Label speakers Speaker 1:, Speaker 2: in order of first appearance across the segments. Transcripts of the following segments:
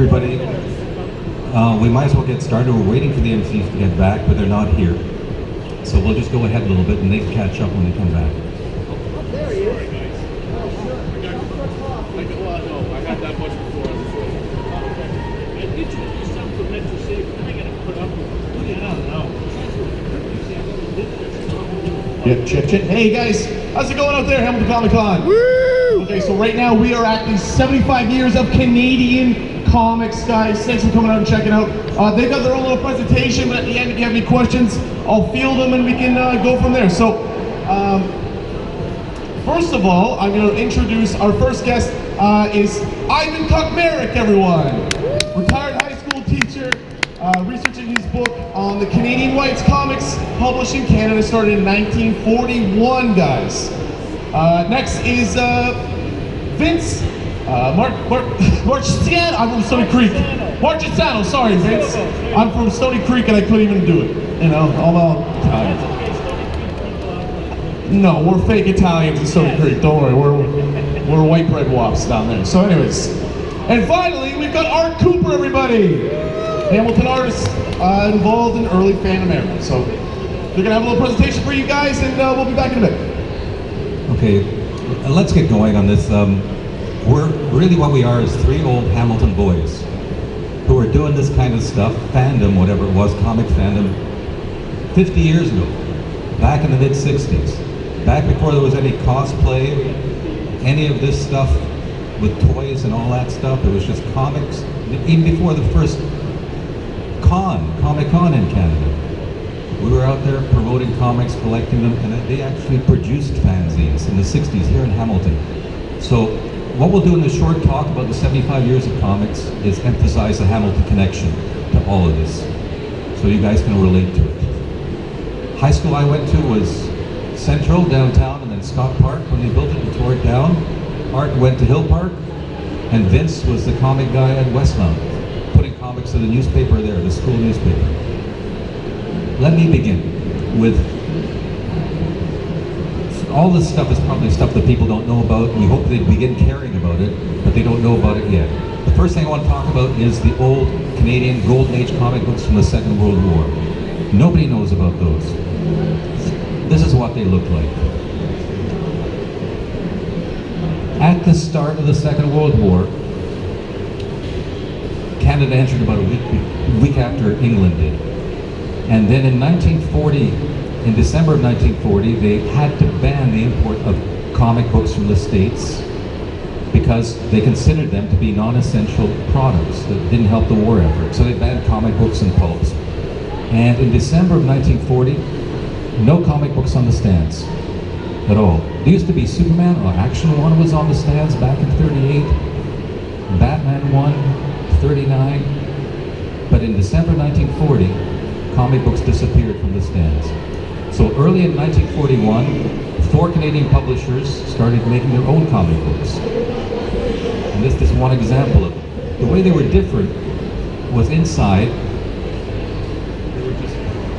Speaker 1: everybody. We might as well get started. We're waiting for the MCs to get back, but they're not here. So we'll just go ahead a little bit and they can catch up when they come back.
Speaker 2: There he is. I had that much before. I get you to do something meant to say, but I got to put up with it. I don't know.
Speaker 3: Yeah, check. Hey guys, how's it going out there, Hamilton Comic Con?
Speaker 2: Woo!
Speaker 3: Okay, so right now we are at the 75 years of Canadian comics, guys. Thanks for coming out and checking out. They've got their own little presentation, but at the end, if you have any questions, I'll field them and we can go from there. So, first of all, I'm going to introduce our first guest. Is Ivan Kokmerek, everyone. Retired high school teacher, researching his book on the Canadian Whites comics published in Canada, started in 1941, guys. Next is Vince Marchesano. I'm from Stony Creek. Marchesano, sorry, Vince. I'm from Stony Creek and I couldn't even do it. You know, all Italian. No, we're fake Italians in Stony Creek. Don't worry, we're white bread wops down there. So, anyways, and finally we've got Art Cooper, everybody. Hamilton artist involved in early Fan America. So they're gonna have a little presentation for you guys, and we'll be back in a bit.
Speaker 1: Okay, let's get going on this. What we are is three old Hamilton boys who are doing this kind of stuff, fandom, whatever it was, comic fandom, 50 years ago, back in the mid-60s, back before there was any cosplay, any of this stuff with toys and all that stuff. It was just comics, even before the first Comic-Con in Canada. We were out there promoting comics, collecting them, and they actually produced fanzines in the 60s here in Hamilton. So what we'll do in this short talk about the 75 years of comics is emphasize the Hamilton connection to all of this, so you guys can relate to it. High school I went to was Central, downtown, and then Scott Park. When they built it and tore it down, Art went to Hill Park, and Vince was the comic guy at Westmount, putting comics to the newspaper there, the school newspaper. Let me begin with, all this stuff is probably stuff that people don't know about. We hope they begin caring about it, but they don't know about it yet. The first thing I want to talk about is the old Canadian Golden Age comic books from the Second World War. Nobody knows about those. This is what they look like. At the start of the Second World War, Canada entered about a week after England did. And then in 1940, in December of 1940, they had to ban the import of comic books from the States because they considered them to be non-essential products that didn't help the war effort. So they banned comic books and pulps. And in December of 1940, no comic books on the stands at all. There used to be Superman or Action 1 was on the stands back in 38, Batman 1, 39, but in December 1940, comic books disappeared from the stands. So early in 1941, 4 Canadian publishers started making their own comic books. And this is one example of it. The way they were different was inside,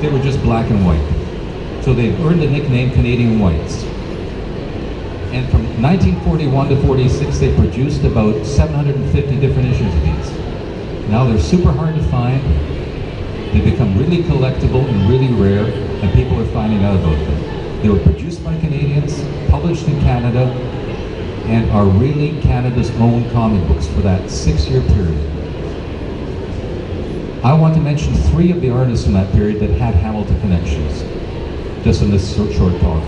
Speaker 1: they were just black and white. So they earned the nickname Canadian Whites. And from 1941 to 46, they produced about 750 different issues of these. Now they're super hard to find. They become really collectible and really rare, and people are finding out about them. They were produced by Canadians, published in Canada, and are really Canada's own comic books for that 6-year period. I want to mention 3 of the artists from that period that had Hamilton connections, just in this short talk.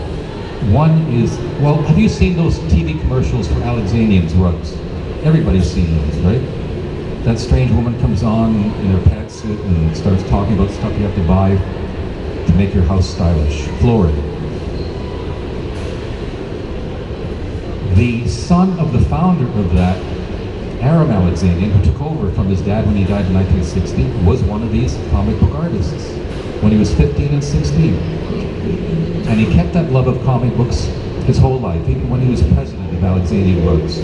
Speaker 1: One is, well, have you seen those TV commercials for Alexanians rugs? Everybody's seen those, right? That strange woman comes on in her pantsuit and starts talking about stuff you have to buy to make your house stylish. Flooring. The son of the founder of that, Aram Alexanian, who took over from his dad when he died in 1960, was one of these comic book artists when he was 15 and 16. And he kept that love of comic books his whole life, even when he was president of Alexanian Rugs.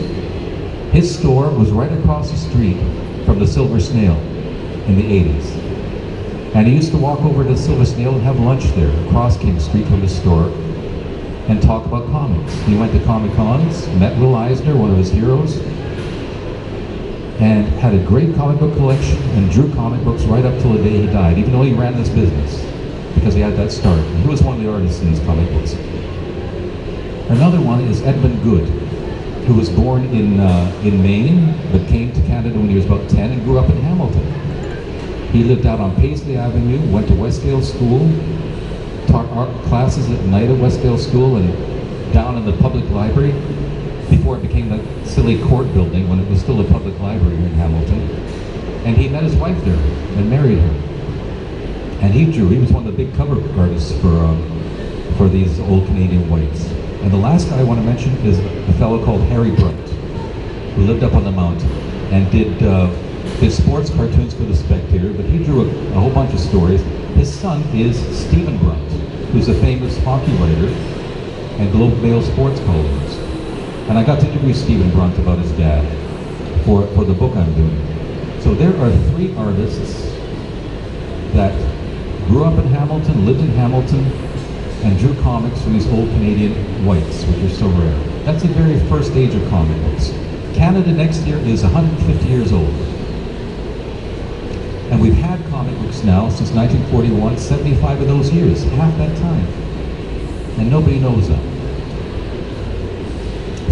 Speaker 1: His store was right across the street from the Silver Snail in the 80s. And he used to walk over to the Silver Snail and have lunch there across King Street from his store and talk about comics. He went to Comic-Cons, met Will Eisner, one of his heroes, and had a great comic book collection and drew comic books right up till the day he died, even though he ran this business, because he had that start. He was one of the artists in these comic books. Another one is Edmund Good, who was born in Maine, but came to Canada when he was about 10 and grew up in Hamilton. He lived out on Paisley Avenue, went to Westdale School, taught art classes at night at Westdale School and down in the public library before it became the silly court building when it was still a public library here in Hamilton. And he met his wife there and married her. And he drew. He was one of the big cover artists for these old Canadian whites. And the last guy I want to mention is a fellow called Harry Brunt, who lived up on the mountain and did sports cartoons for the Spectator, but he drew a whole bunch of stories. His son is Stephen Brunt, who's a famous hockey writer and Globe Mail sports columnist. And I got to interview Stephen Brunt about his dad for the book I'm doing. So there are three artists that grew up in Hamilton, lived in Hamilton, and drew comics for these old Canadian whites, which are so rare. That's the very first age of comic books. Canada next year is 150 years old. And we've had comic books now since 1941, 75 of those years, half that time. And nobody knows that.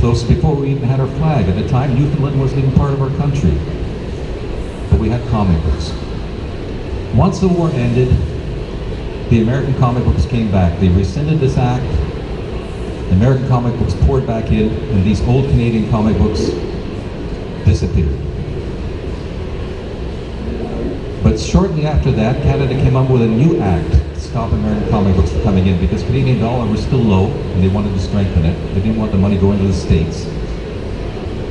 Speaker 1: So this is before we even had our flag. At the time, Newfoundland wasn't even part of our country. But we had comic books. Once the war ended, the American comic books came back. They rescinded this act. The American comic books poured back in, and these old Canadian comic books disappeared. But shortly after that, Canada came up with a new act to stop American comic books from coming in because Canadian dollar was still low, and they wanted to strengthen it. They didn't want the money going to the States.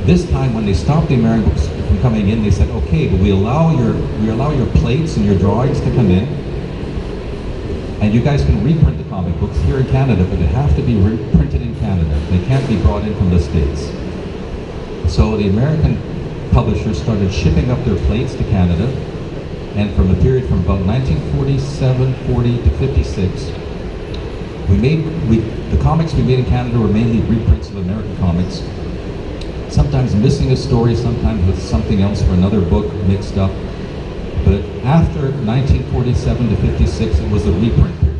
Speaker 1: This time, when they stopped the American books from coming in, they said, okay, but we allow your plates and your drawings to come in, and you guys can reprint the comic books here in Canada, but they have to be reprinted in Canada. They can't be brought in from the States. So the American publishers started shipping up their plates to Canada, and from the period from about 1947, 40 to 56, the comics we made in Canada were mainly reprints of American comics, sometimes missing a story, sometimes with something else for another book mixed up. But after 1947 to 56, it was the reprint period,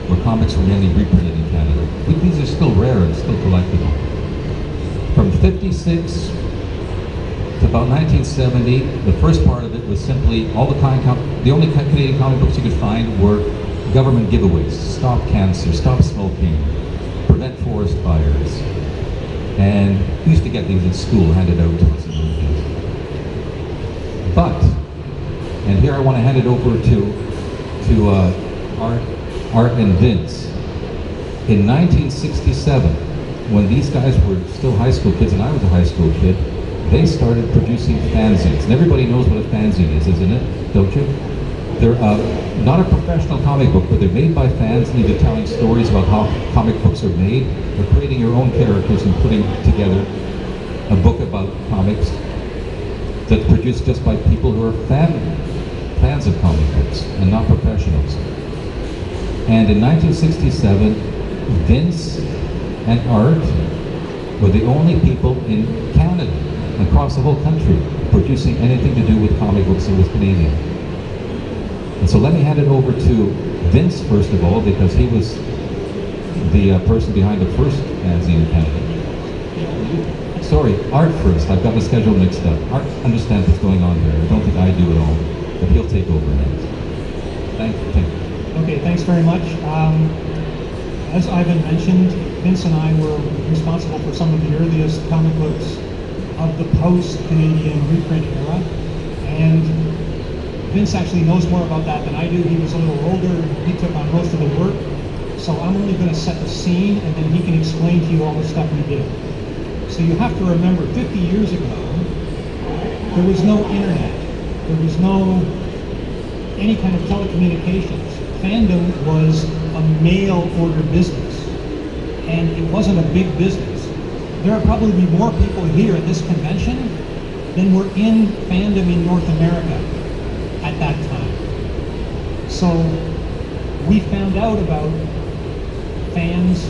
Speaker 1: where comics were mainly reprinted in Canada. These are still rare and still collectible. From 56 to about 1970, the first part of it was simply the only Canadian comic books you could find were government giveaways: stop cancer, stop smoking, prevent forest fires. And we used to get these at school handed out to us. But, and here I want to hand it over to Art and Vince. In 1967, when these guys were still high school kids and I was a high school kid, they started producing fanzines. And everybody knows what a fanzine is, isn't it? Don't you? They're not a professional comic book, but they're made by fans, and they're telling stories about how comic books are made. They're creating your own characters and putting together a book about comics that's produced just by people who are fans of comic books and not professionals. And in 1967, Vince and Art were the only people in Canada, across the whole country, producing anything to do with comic books that was Canadian. And so let me hand it over to Vince first of all, because he was the person behind the first fanzine in Canada. Sorry, Art first. I've got the schedule mixed up. Art understands what's going on here. I don't think I do at all, but he'll take over next. Thank you.
Speaker 4: Okay, thanks very much. As Ivan mentioned, Vince and I were responsible for some of the earliest comic books of the post-Canadian reprint era, and Vince actually knows more about that than I do. He was a little older, he took on most of the work, so I'm only going to set the scene, and then he can explain to you all the stuff we did. So you have to remember, 50 years ago, there was no internet, there was no any kind of telecommunications. Fandom was a mail order business, and it wasn't a big business. There are probably more people here at this convention than were in fandom in North America at that time. So we found out about fans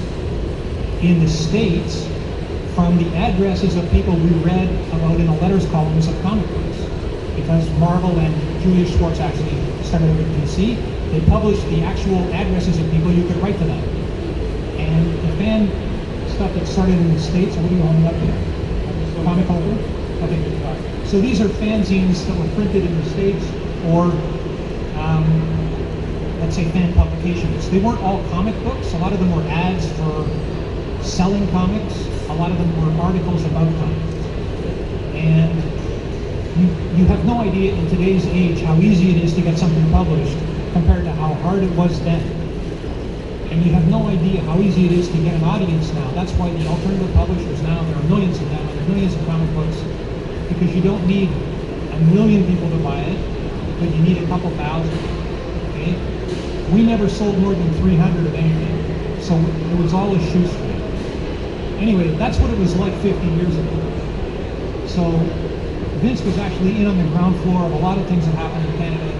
Speaker 4: in the States from the addresses of people we read about in the letters columns of comic books. Because Marvel and Julius Schwartz actually started over at DC, they published the actual addresses of people you could write to them. And the fan stuff that started in the States, what are you holding up here? Comic holder? Okay. So these are fanzines that were printed in the States, or let's say fan publications. They weren't all comic books. A lot of them were ads for selling comics. A lot of them were articles about comics. And you have no idea in today's age how easy it is to get something published compared to how hard it was then. And you have no idea how easy it is to get an audience now. That's why the alternative publishers now, there are millions of them, and there are millions of comic books, because you don't need 1 million people to buy it, but you need a couple thousand. Okay? We never sold more than 300 of anything, so it was all a shoestring. Anyway, that's what it was like 50 years ago. So Vince was actually in on the ground floor of a lot of things that happened in Canada,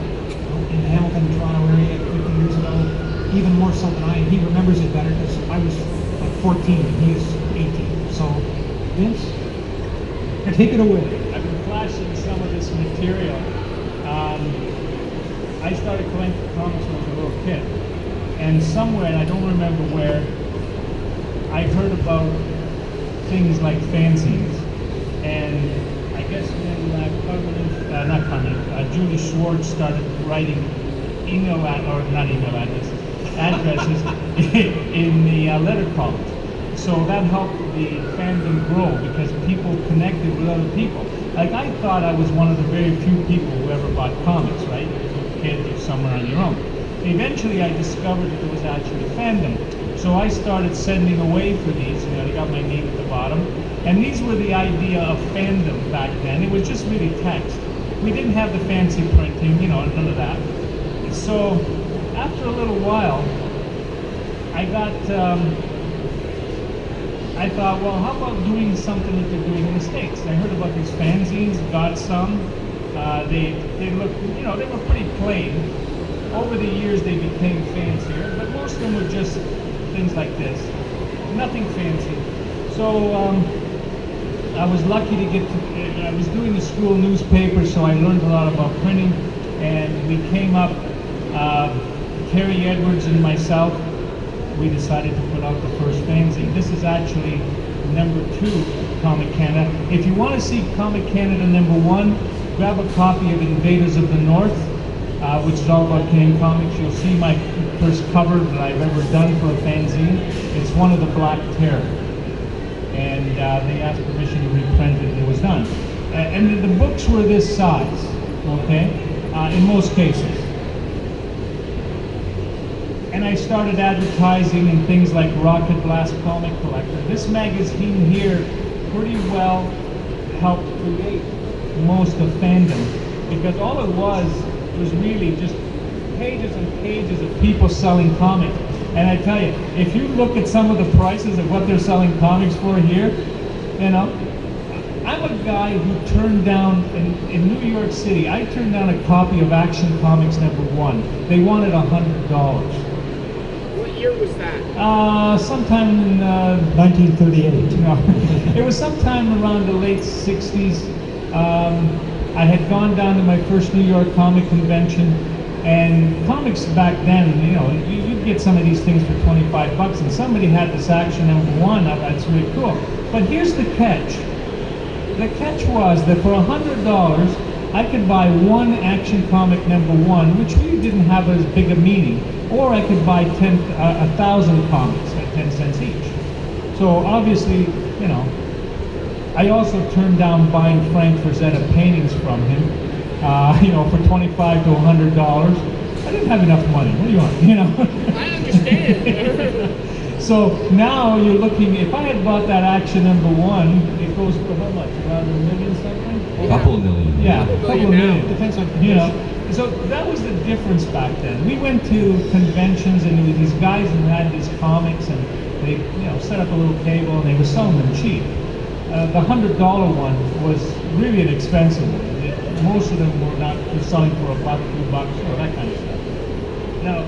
Speaker 4: in the Hamilton, Toronto area 50 years ago, even more so than I, and he remembers it better because I was like 14 and he was 18. So, Vince, take it away.
Speaker 2: I've been flashing some of this material. I started collecting comics when I was a little kid, and somewhere, and I don't remember where, I heard about things like fanzines, and I guess when Julie Schwartz started writing addresses in the letter columns. So that helped the fandom grow because people connected with other people. Like I thought I was one of the very few people who ever bought comics, right? As a kid or somewhere on your own. Eventually I discovered that there was actually fandom. So I started sending away for these, you know, they got my name at the bottom. And these were the idea of fandom back then. It was just really text. We didn't have the fancy printing, you know, none of that. So after a little while, I thought, well, how about doing something that they're doing in the States? I heard about these fanzines, got some. They looked, you know, they were pretty plain. Over the years, they became fancier, but most of them were just things like this. Nothing fancy. So I was lucky to get to, I was doing the school newspaper, so I learned a lot about printing, and we came up, Kerry Edwards and myself, we decided to put out the first fanzine. This is actually #2 Comic Canada. If you want to see Comic Canada #1, grab a copy of Invaders of the North, which is all about Canadian comics. You'll see my first cover that I've ever done for a fanzine. It's one of the Black Terror. And they asked permission to reprint it, and it was done. And the books were this size, okay, in most cases. And I started advertising in things like Rocket Blast Comic Collector. This magazine here pretty well helped create most of fandom, because all it was really just pages and pages of people selling comics. And I tell you, if you look at some of the prices of what they're selling comics for here, you know, I'm a guy who turned down, in New York City, I turned down a copy of Action Comics #1. They wanted $100.
Speaker 5: What year was that?
Speaker 4: Sometime in 1938. No, it was sometime around the late 60s. I had gone down to my first New York comic convention, and comics back then, you know, you'd get some of these things for 25 bucks, and somebody had this Action #1. That's really cool. But here's the catch. The catch was that for $100, I could buy one Action Comic #1, which really didn't have as big a meaning, or I could buy 1,000 comics at 10 cents each. So obviously, you know, I also turned down buying Frank Frazetta paintings from him, you know, for $25 to $100. I didn't have enough money. What do you want? You know.
Speaker 5: I understand.
Speaker 4: So now you're looking. If I had bought that Action #1, it goes for how much? Around $1 million something?
Speaker 1: A couple of million.
Speaker 4: Yeah, a couple of
Speaker 5: million
Speaker 4: million. Depends on, you know. So that was the difference back then. We went to conventions, and there were these guys who had these comics, and they, you know, set up a little table, and they were selling them cheap. The $100 one was really an expensive one. Most of them were not selling for $1, $2, or that kind of stuff. Now,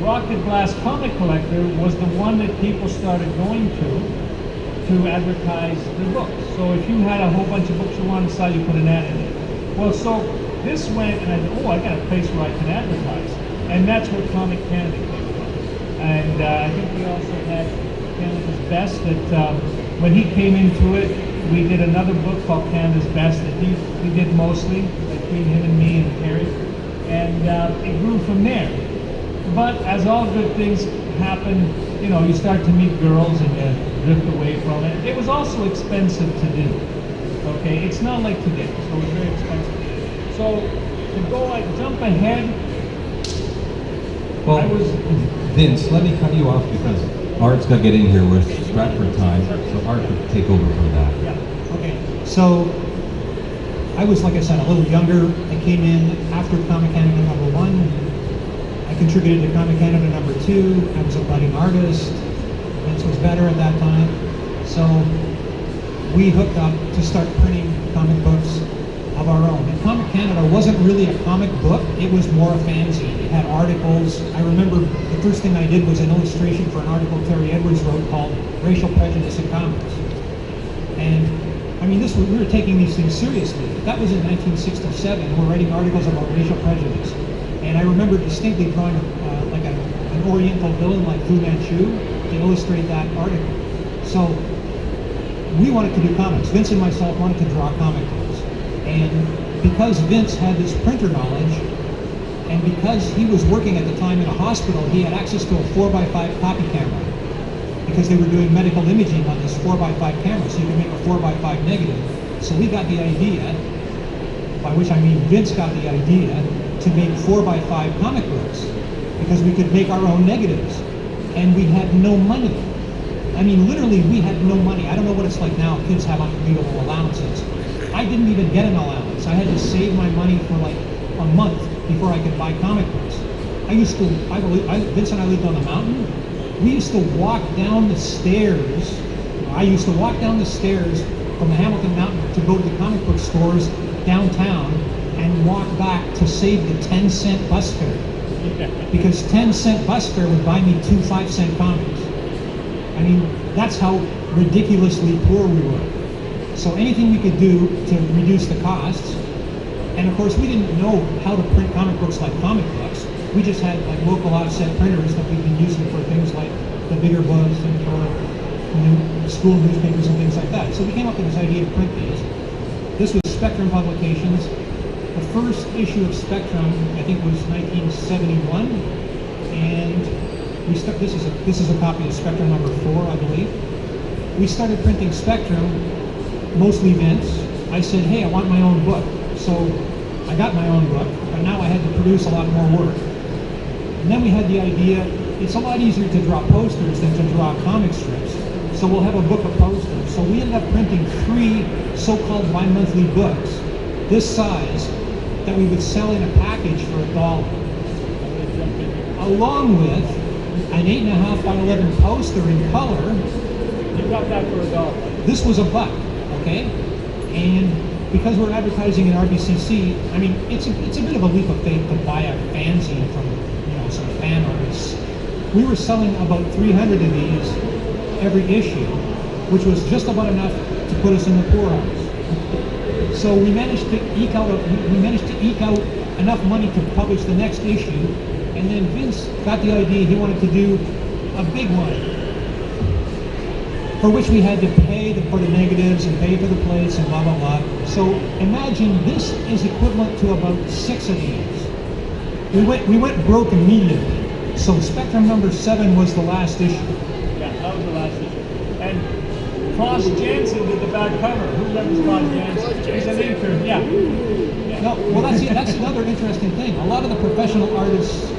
Speaker 4: Rocket Blast Comic Collector was the one that people started going to
Speaker 2: to advertise the books. So if you had a whole bunch of books you wanted to sell, you put an ad in it. Well, so this went, and I thought, oh, I got a place where I can advertise. And that's where Comic Canada came from. And I think we also had Canada's Best that when he came into it, we did another book called Canada's Best that he did mostly, between him and me and Terry. And it grew from there. But as all good things happen, you know, you start to meet girls and you drift away from it. It was also expensive to do. Okay, it's not like today, so it was very expensive. So to go like jump ahead,
Speaker 1: Well,
Speaker 2: I was.
Speaker 1: Vince, let me cut you off because Art's got to get in here. We're strapped for time, so Art could take over from that.
Speaker 4: Yeah. Okay. So I was, like I said, a little younger. I came in after Comic Canada #1. I contributed to Comic Canada #2. I was a budding artist. Vince was better at that time. So we hooked up to start printing comic books of our own. And Comic Canada wasn't really a comic book, it was more a fanzine. It had articles. I remember the first thing I did was an illustration for an article Terry Edwards wrote called Racial Prejudice in Comics. And I mean, we were taking these things seriously. That was in 1967. We're writing articles about racial prejudice. And I remember distinctly drawing like an Oriental villain like Fu Manchu to illustrate that article. So we wanted to do comics. Vince and myself wanted to draw comic books. And because Vince had this printer knowledge, and because he was working at the time in a hospital, he had access to a 4x5 copy camera because they were doing medical imaging on this 4x5 camera, so you could make a 4x5 negative. So we got the idea, by which I mean Vince got the idea, to make 4x5 comic books because we could make our own negatives. And we had no money. I mean, literally, we had no money. I don't know what it's like now. Kids have unbelievable allowances. I didn't even get an allowance. I had to save my money for like a month before I could buy comic books. Vince and I lived on the mountain. We used to walk down the stairs. I used to walk down the stairs from the Hamilton Mountain to go to the comic book stores downtown and walk back to save the 10-cent bus fare. Because 10-cent bus fare would buy me 2 5-cent comics. I mean, that's how ridiculously poor we were. So anything we could do to reduce the costs, and of course we didn't know how to print comic books like comic books. We just had like local offset printers that we've been using for things like the bigger books and for school newspapers and things like that. So we came up with this idea to print these. This was Spectrum Publications. The first issue of Spectrum, I think, was 1971, and this is a copy of Spectrum #4, I believe. We started printing Spectrum, mostly Vince. I said, hey, I want my own book. So I got my own book, but now I had to produce a lot more work. And then we had the idea, it's a lot easier to draw posters than to draw comic strips. So we'll have a book of posters. So we ended up printing 3 so-called bi-monthly books, this size, that we would sell in a package for $1. Along with an 8.5 by 11 poster in color.
Speaker 2: You got that for $1.
Speaker 4: This was $1, okay? And because we're advertising in RBCC, I mean, it's a bit of a leap of faith to buy a fanzine from, some fan artists. We were selling about 300 of these every issue, which was just about enough to put us in the poorhouse. So we managed to eke out enough money to publish the next issue, and then Vince got the idea he wanted to do a big one, for which we had to pay for the negatives and pay for the plates and blah, blah, blah. So imagine this is equivalent to about 6 of these. We went broke immediately. So Spectrum #7 was the last issue.
Speaker 2: Yeah, that was the last issue. And Klaus Janson did the back cover. Who remembers Klaus Janson? He's an intern, yeah.
Speaker 4: No, well, that's another interesting thing. A lot of the professional artists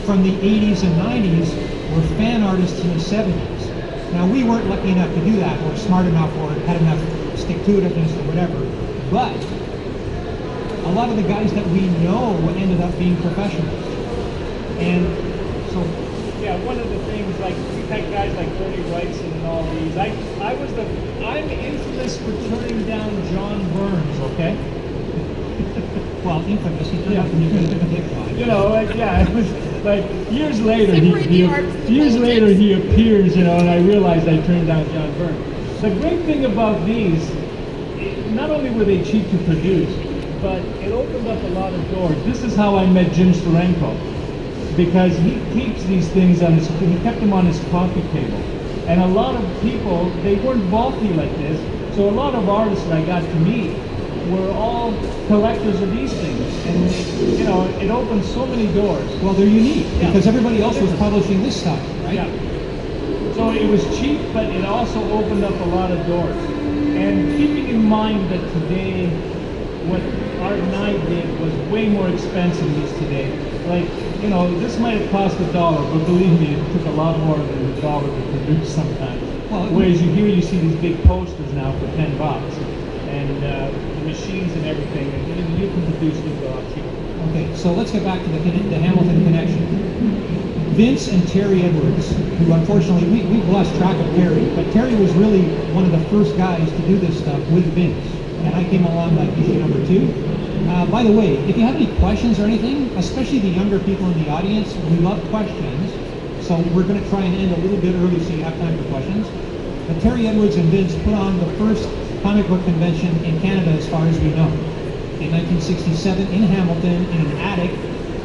Speaker 4: from the 80s and 90s were fan artists in the 70s. Now, we weren't lucky enough to do that, or smart enough, or had enough stick-to-itiveness, or whatever. But a lot of the guys that we know ended up being professionals. And so,
Speaker 2: yeah, one of the things, like, we've had guys like Bernie Wrightson and all these. I'm infamous for turning down John Burns, okay?
Speaker 4: well, infamous, he turned out to be a dick guy.
Speaker 2: It was like years later he appears, and I realized I turned down John Burns. The great thing about these, not only were they cheap to produce, but it opened up a lot of doors. This is how I met Jim Steranko, because he keeps these things on his, he kept them on his coffee table. And a lot of people, they weren't bulky like this, so a lot of artists that I got to meet were all collectors of these things. And, you know, it opened so many doors.
Speaker 4: Well, they're unique,
Speaker 2: Yeah.
Speaker 4: because everybody else was publishing this stuff, right?
Speaker 2: Yeah. So it was cheap, but it also opened up a lot of doors. And keeping in mind that today, what Art and I did was way more expensive than this today. Like, you know, this might have cost $1, but believe me, it took a lot more than $1 to produce sometimes.
Speaker 4: Well,
Speaker 2: whereas you see these big posters now for $10, and the machines and everything, and you can produce these a lot cheaper.
Speaker 4: Okay, so let's get back to the Hamilton connection. Vince and Terry Edwards, who unfortunately, we've lost track of Terry, but Terry was really one of the first guys to do this stuff with Vince. And I came along like issue number 2. By the way, if you have any questions or anything, especially the younger people in the audience, we love questions. So we're going to try and end a little bit early so you have time for questions. But Terry Edwards and Vince put on the first comic book convention in Canada as far as we know. In 1967 in Hamilton in an attic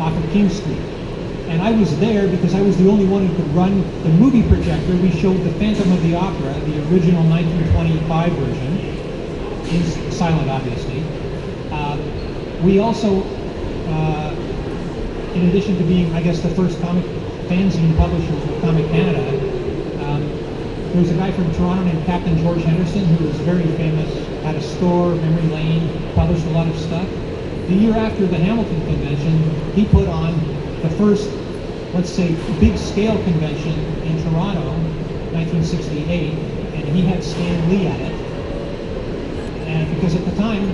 Speaker 4: off of King Street. And I was there because I was the only one who could run the movie projector. We showed the Phantom of the Opera, the original 1925 version. Is silent, obviously. We also, in addition to being, I guess, the first comic fanzine publisher for Comic Canada, there was a guy from Toronto named Captain George Henderson who was very famous, had a store, Memory Lane, published a lot of stuff. The year after the Hamilton convention, he put on the first, let's say, big-scale convention in Toronto, 1968, and he had Stan Lee at it. And because at the time,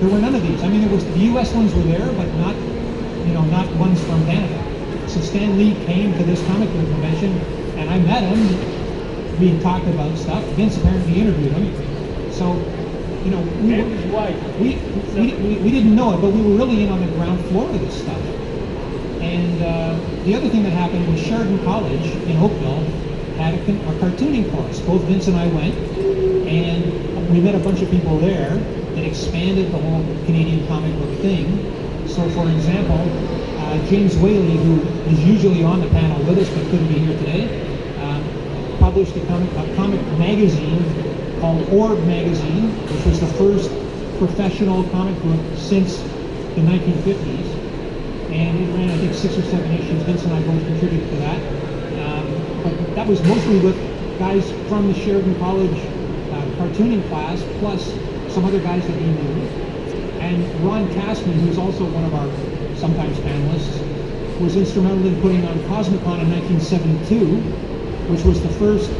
Speaker 4: there were none of these. I mean, the U.S. ones were there, but not, you know, not ones from Canada. So Stan Lee came to this comic book convention, and I met him. We talked about stuff. Vince apparently interviewed him. So, you know, we didn't know it, but we were really in on the ground floor of this stuff. And the other thing that happened was Sheridan College in Oakville had a cartooning course. Both Vince and I went, and we met a bunch of people there that expanded the whole Canadian comic book thing. So, for example, James Whaley, who is usually on the panel with us but couldn't be here today, published a comic magazine called Orb Magazine, which was the first professional comic book since the 1950s. And it ran, I think, 6 or 7 issues. Vince and I both contributed to that. But that was mostly with guys from the Sheridan College cartooning class, plus some other guys that we knew. And Ron Castman, who's also one of our sometimes panelists, was instrumental in putting on Cosmicon in 1972, which was the first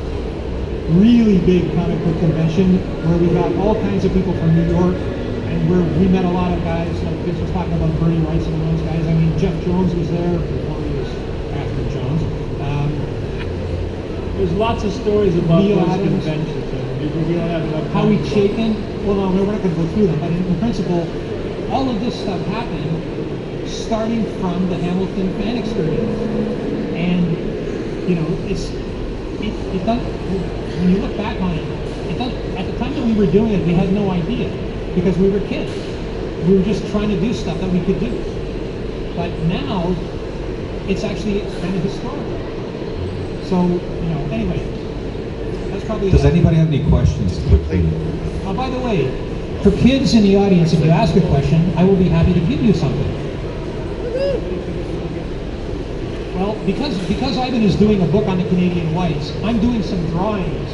Speaker 4: really big comic book convention where we got all kinds of people from New York, and where we met a lot of guys, like Vince was talking about Bernie Wright and those guys. I mean, Jeff Jones was there before he was after Jones.
Speaker 2: There's lots of stories about
Speaker 4: Neil
Speaker 2: those
Speaker 4: Adams.
Speaker 2: conventions. We don't have enough time.
Speaker 4: Howie Chapin. Well, no, we're not going to go through them, but in principle, all of this stuff happened starting from the Hamilton fan experience. And, you know, it does, when you look back on it, at the time that we were doing it, we had no idea, because we were kids. We were just trying to do stuff that we could do. But now, it's actually kind of historical. So, you know, anyway, that's probably...
Speaker 1: Does anybody have any questions quickly?
Speaker 4: By the way, for kids in the audience, if you ask a question, I will be happy to give you something. Well, because Ivan is doing a book on the Canadian Whites, I'm doing some drawings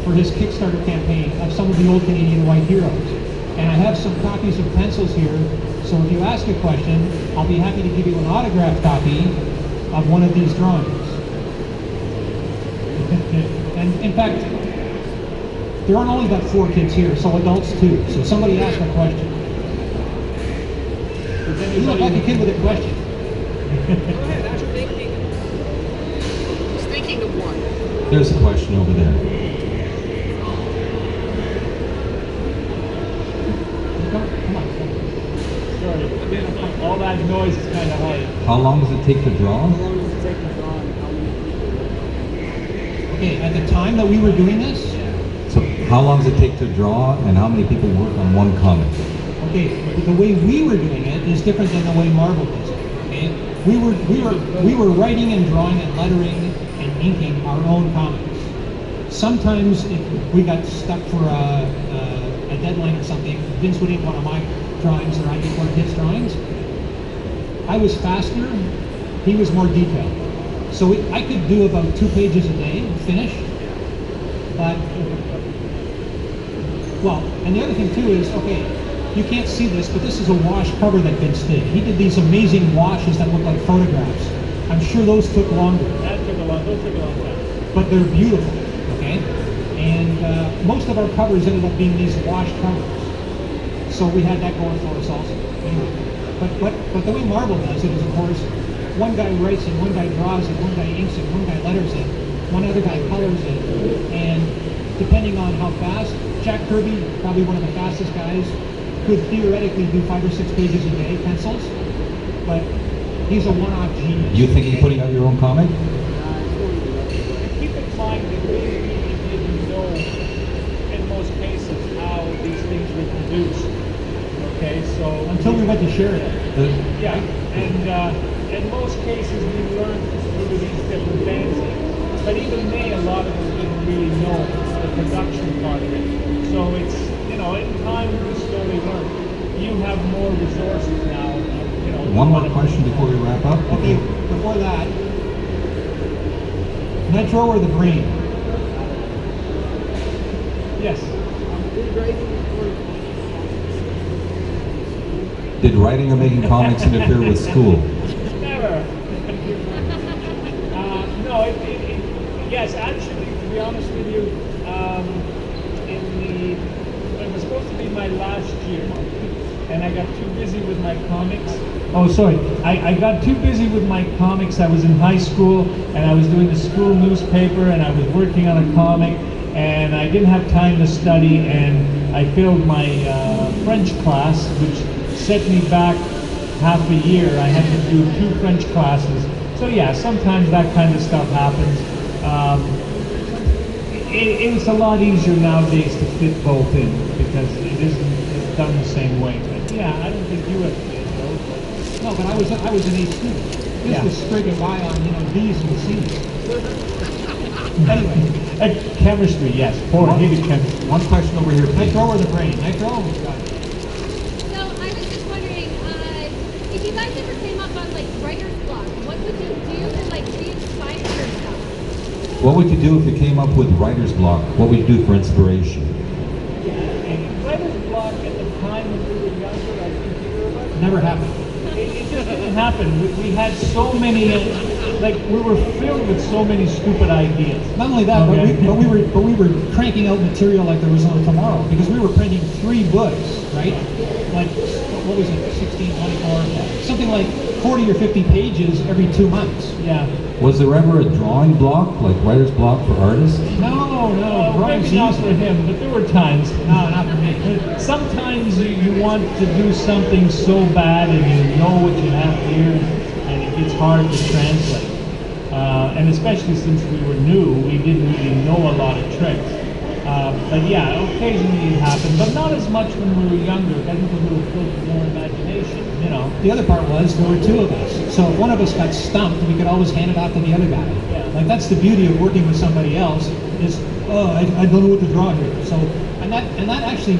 Speaker 4: for his Kickstarter campaign of some of the old Canadian White heroes. And I have some copies of pencils here, so if you ask a question, I'll be happy to give you an autographed copy of one of these drawings. And in fact, there aren't only about 4 kids here, so adults too. So somebody ask a question. You look like a kid with a question.
Speaker 5: Go ahead, I'm thinking. He's thinking of one.
Speaker 1: There's a question over there.
Speaker 4: Come on.
Speaker 2: Sorry, all that noise is kind of hard.
Speaker 1: How long does it take to draw?
Speaker 5: How long does it take to draw and how many people?
Speaker 4: Okay, at the time that we were doing this,
Speaker 1: So How long does it take to draw, and how many people work on one comic?
Speaker 4: Okay, the way we were doing it is different than the way Marvel does it. Okay, we were writing and drawing and lettering and inking our own comics. Sometimes if we got stuck for a deadline or something, Vince would ink one of my drawings or I did one of his drawings. I was faster, he was more detailed. So I could do about 2 pages a day, finish. But, well, and the other thing too is, okay, you can't see this, but this is a wash cover that Vince did. He did these amazing washes that look like photographs. I'm sure those took longer.
Speaker 2: Those took a long time.
Speaker 4: But they're beautiful, okay? And most of our covers ended up being these wash covers. So we had that going for us also. Anyway, but the way Marvel does it is, of course, one guy writes it, one guy draws it, one guy inks it, one guy letters it, one other guy colors it, and depending on how fast, Jack Kirby, probably one of the fastest guys, could theoretically do 5 or 6 pages a day, pencils, but he's a one-off genius.
Speaker 1: You thinking of putting out your own comic?
Speaker 2: Keep in mind that we really didn't know, in most cases, how these things were produced. Okay, so
Speaker 4: Until we went to share it.
Speaker 2: yeah, and in most cases we learned through these different fanzines. But even they, a lot of them didn't really know the production part of it. So it's, you know, in time we slowly learn. You have more resources now. You know.
Speaker 1: One more question before we wrap up.
Speaker 4: Okay, before that, Nitro or the Brain?
Speaker 2: Yes.
Speaker 1: Did writing or making comics interfere with school?
Speaker 2: Never. No, yes, actually, to be honest with you, it was supposed to be my last year, and I got too busy with my comics. Oh, sorry, I got too busy with my comics. I was in high school, and I was doing the school newspaper, and I was working on a comic, and I didn't have time to study, and I failed my French class, which set me back half a year. I had to do 2 French classes. So yeah, sometimes that kind of stuff happens. It's a lot easier nowadays to fit both in because it isn't done the same way. But yeah, I don't think you ever did, though.
Speaker 4: No, but I was an A student. This
Speaker 2: Yeah.
Speaker 4: was scraping by on, B's and C's. Anyway,
Speaker 2: Chemistry, yes. Poor hated chemistry.
Speaker 1: One question over here, please.
Speaker 4: Nitro or the Brain? Nitro?
Speaker 6: So I was just wondering, if you guys ever came up on like writer's block, what would you do to like re-inspire yourself?
Speaker 1: What would you do if you came up with writer's block? What would you do for inspiration?
Speaker 2: Writer's block at the time when we were younger, I think you were about.
Speaker 4: Never happened.
Speaker 2: It just didn't happen. We had so many, like we were filled with so many stupid ideas.
Speaker 4: Not only that,
Speaker 2: Okay.
Speaker 4: but we were cranking out material like there was no tomorrow because we were printing 3 books, right? Like what was it, 16, 24, something like 40 or 50 pages every 2 months.
Speaker 2: Yeah.
Speaker 1: Was there ever a drawing block, like writer's block for artists?
Speaker 4: No, drawing's
Speaker 2: Maybe not
Speaker 4: easy.
Speaker 2: for him, but there were times.
Speaker 4: No, not for me.
Speaker 2: Sometimes you want to do something so bad and you know what you have here and it gets hard to translate. And especially since we were new, we didn't really know a lot of tricks. But yeah, occasionally it happened, but not as much when we were younger. I think we were filled with more imagination, you know.
Speaker 4: The other part was there were 2 of us. So if one of us got stumped, we could always hand it off to the other guy.
Speaker 2: Yeah.
Speaker 4: Like that's the beauty of working with somebody else is, I don't know what to draw here. So, and that actually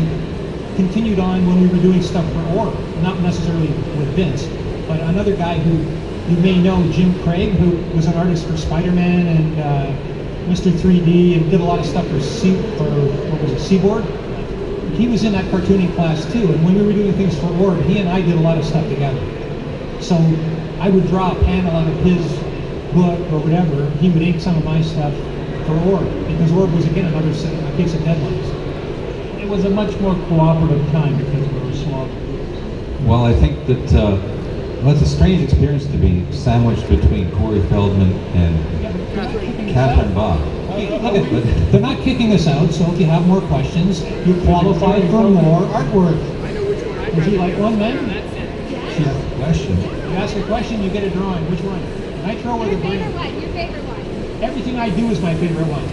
Speaker 4: continued on when we were doing stuff for Orb, not necessarily with Vince, but another guy who you may know, Jim Craig, who was an artist for Spider-Man and Mr. 3D and did a lot of stuff for what was it, Seaboard? He was in that cartooning class too, and when we were doing things for Orb, he and I did a lot of stuff together. So I would draw a panel out of his book or whatever, he would ink some of my stuff for Orb, because Orb was again a case of deadlines.
Speaker 2: It was a much more cooperative time because we were small.
Speaker 1: Well, I think that well, it's a strange experience to be sandwiched between Corey Feldman and Catherine Bach.
Speaker 4: Look, they're not kicking us out, so if you have more questions, you qualify for more artwork. Would you like one, then?
Speaker 1: Question.
Speaker 4: You ask a question, you get a drawing. Which one? Nitro or the
Speaker 6: Your favorite
Speaker 4: Brain?
Speaker 6: one, your favorite one.
Speaker 4: Everything I do is my favorite one.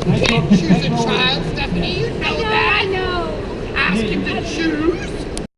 Speaker 4: I
Speaker 5: Can't
Speaker 4: told-
Speaker 5: choose
Speaker 4: I
Speaker 5: a
Speaker 4: told-
Speaker 5: child, Stephanie. You know
Speaker 6: I
Speaker 5: that.
Speaker 6: know.
Speaker 5: Ask him to choose.